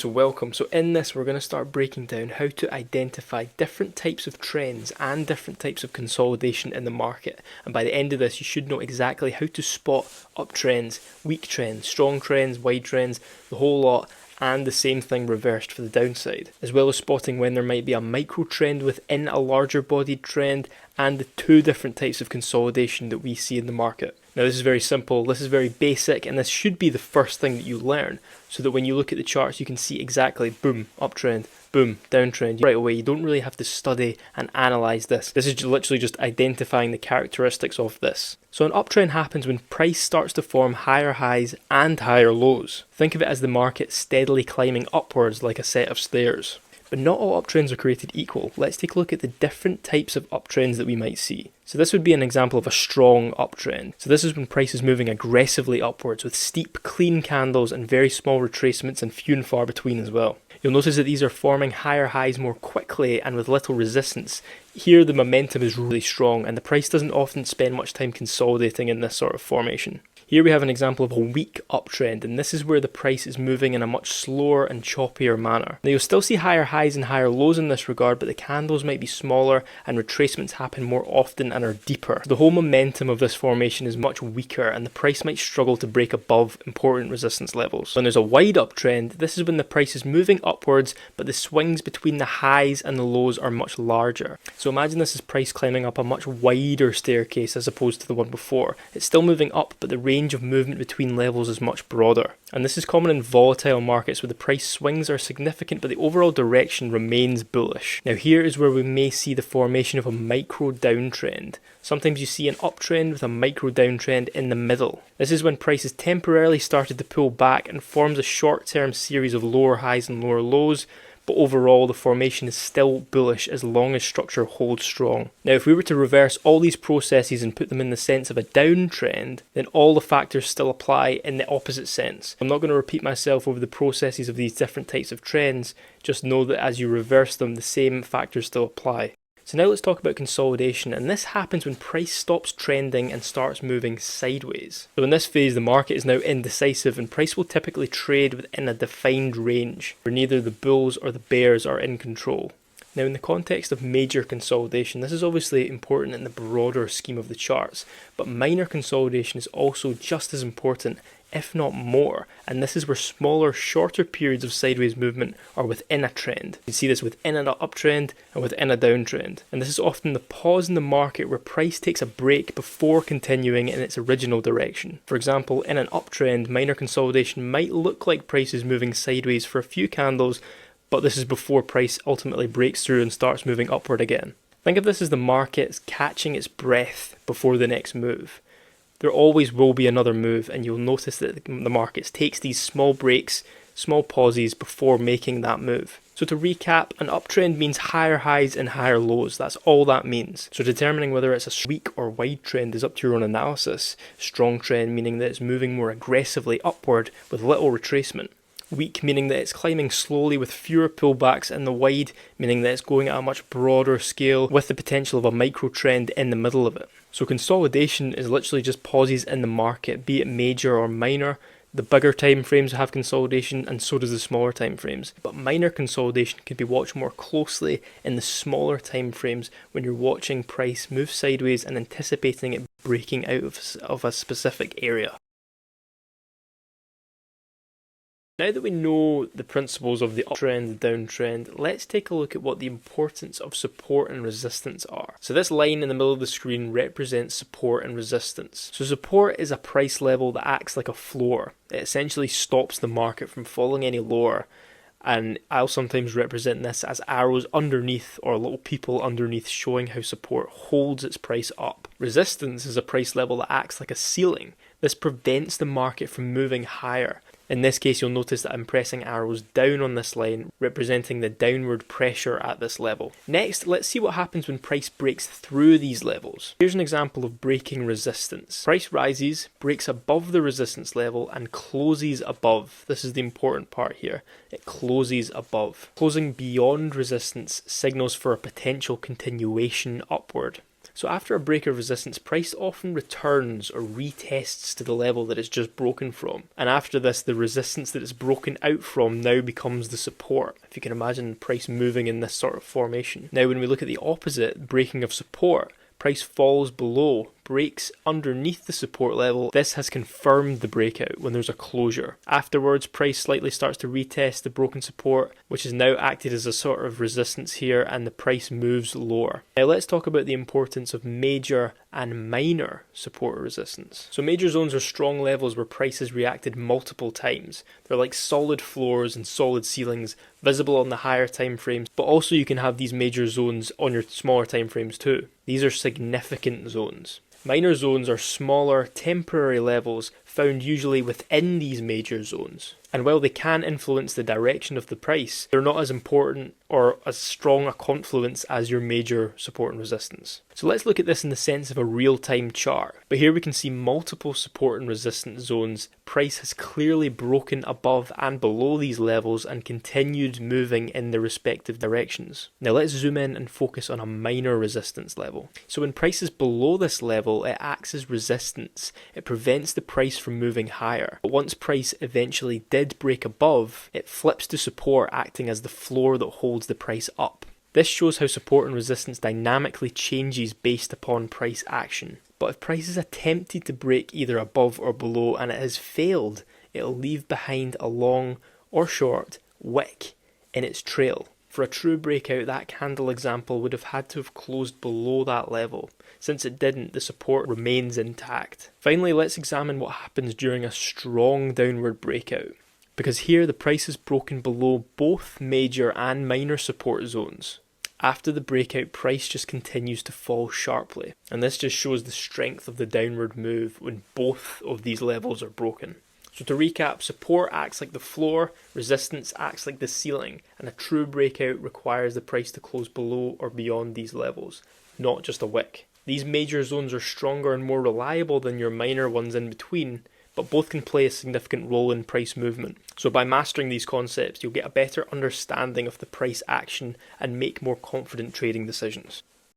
So welcome. So in this we're going to start breaking down how to identify different types of trends and different types of consolidation in the market. And by the end of this you should know exactly how to spot uptrends, weak trends, strong trends, wide trends, the whole lot, and the same thing reversed for the downside, as well as spotting when there might be a micro trend within a larger bodied trend and the two different types of consolidation that we see in the market. Now this is very simple, this is very basic, and this should be the first thing that you learn, so that when you look at the charts you can see exactly, boom, uptrend, boom, downtrend, right away. You don't really have to study and analyse this. This is literally just identifying the characteristics of this. So an uptrend happens when price starts to form higher highs and higher lows. Think of it as the market steadily climbing upwards like a set of stairs. But not all uptrends are created equal. Let's take a look at the different types of uptrends that we might see. So this would be an example of a strong uptrend. So this is when price is moving aggressively upwards with steep, clean candles and very small retracements and few and far between as well. You'll notice that these are forming higher highs more quickly and with little resistance. Here the momentum is really strong and the price doesn't often spend much time consolidating in this sort of formation. Here we have an example of a weak uptrend, and this is where the price is moving in a much slower and choppier manner. Now you'll still see higher highs and higher lows in this regard, but the candles might be smaller and retracements happen more often and are deeper. The whole momentum of this formation is much weaker and the price might struggle to break above important resistance levels. When there's a wide uptrend, this is when the price is moving upwards, but the swings between the highs and the lows are much larger. So imagine this is price climbing up a much wider staircase as opposed to the one before. It's still moving up, but the range of movement between levels is much broader. And this is common in volatile markets where the price swings are significant but the overall direction remains bullish. Now here is where we may see the formation of a micro downtrend. Sometimes you see an uptrend with a micro downtrend in the middle. This is when price has temporarily started to pull back and forms a short-term series of lower highs and lower lows, but overall the formation is still bullish as long as structure holds strong. Now if we were to reverse all these processes and put them in the sense of a downtrend, then all the factors still apply in the opposite sense. I'm not going to repeat myself over the processes of these different types of trends, just know that as you reverse them the same factors still apply. So now let's talk about consolidation, and this happens when price stops trending and starts moving sideways. So in this phase the market is now indecisive and price will typically trade within a defined range where neither the bulls or the bears are in control. Now in the context of major consolidation, this is obviously important in the broader scheme of the charts, but minor consolidation is also just as important, if not more, and this is where smaller, shorter periods of sideways movement are within a trend. You can see this within an uptrend and within a downtrend, and this is often the pause in the market where price takes a break before continuing in its original direction. For example, in an uptrend, minor consolidation might look like price is moving sideways for a few candles, but this is before price ultimately breaks through and starts moving upward again. Think of this as the market catching its breath before the next move. There always will be another move, and you'll notice that the market takes these small breaks, small pauses before making that move. So to recap, an uptrend means higher highs and higher lows. That's all that means. So determining whether it's a weak or wide trend is up to your own analysis. Strong trend meaning that it's moving more aggressively upward with little retracement. Weak meaning that it's climbing slowly with fewer pullbacks, and the wide meaning that it's going at a much broader scale with the potential of a micro trend in the middle of it. So consolidation is literally just pauses in the market, be it major or minor. The bigger time frames have consolidation and so does the smaller time frames, but minor consolidation can be watched more closely in the smaller time frames when you're watching price move sideways and anticipating it breaking out of a specific area. Now that we know the principles of the uptrend, the downtrend, let's take a look at what the importance of support and resistance are. So this line in the middle of the screen represents support and resistance. So support is a price level that acts like a floor. It essentially stops the market from falling any lower, and I'll sometimes represent this as arrows underneath or little people underneath showing how support holds its price up. Resistance is a price level that acts like a ceiling. This prevents the market from moving higher. In this case, you'll notice that I'm pressing arrows down on this line, representing the downward pressure at this level. Next, let's see what happens when price breaks through these levels. Here's an example of breaking resistance. Price rises, breaks above the resistance level, and closes above. This is the important part here. It closes above. Closing beyond resistance signals for a potential continuation upward. So after a break of resistance, price often returns or retests to the level that it's just broken from. And after this, the resistance that it's broken out from now becomes the support. If you can imagine price moving in this sort of formation. Now when we look at the opposite, breaking of support, price falls below, breaks underneath the support level. This has confirmed the breakout when there's a closure. Afterwards, price slightly starts to retest the broken support, which has now acted as a sort of resistance here, and the price moves lower. Now let's talk about the importance of major and minor support or resistance. So major zones are strong levels where price has reacted multiple times. They're like solid floors and solid ceilings, visible on the higher time frames, but also you can have these major zones on your smaller time frames too. These are significant zones. Minor zones are smaller, temporary levels found usually within these major zones. And while they can influence the direction of the price, they're not as important or as strong a confluence as your major support and resistance. So let's look at this in the sense of a real-time chart. But here we can see multiple support and resistance zones. Price has clearly broken above and below these levels and continued moving in their respective directions. Now let's zoom in and focus on a minor resistance level. So when price is below this level, it acts as resistance. It prevents the price from moving higher. But once price eventually did break above, it flips to support, acting as the floor that holds the price up. This shows how support and resistance dynamically changes based upon price action. But if price is attempted to break either above or below and it has failed, it'll leave behind a long or short wick in its trail. For a true breakout, that candle example would have had to have closed below that level. Since it didn't, the support remains intact. Finally, let's examine what happens during a strong downward breakout. Because here the price is broken below both major and minor support zones. After the breakout, price just continues to fall sharply. And this just shows the strength of the downward move when both of these levels are broken. So to recap, support acts like the floor, resistance acts like the ceiling, and a true breakout requires the price to close below or beyond these levels, not just a wick. These major zones are stronger and more reliable than your minor ones in between, but both can play a significant role in price movement. So by mastering these concepts, you'll get a better understanding of the price action and make more confident trading decisions.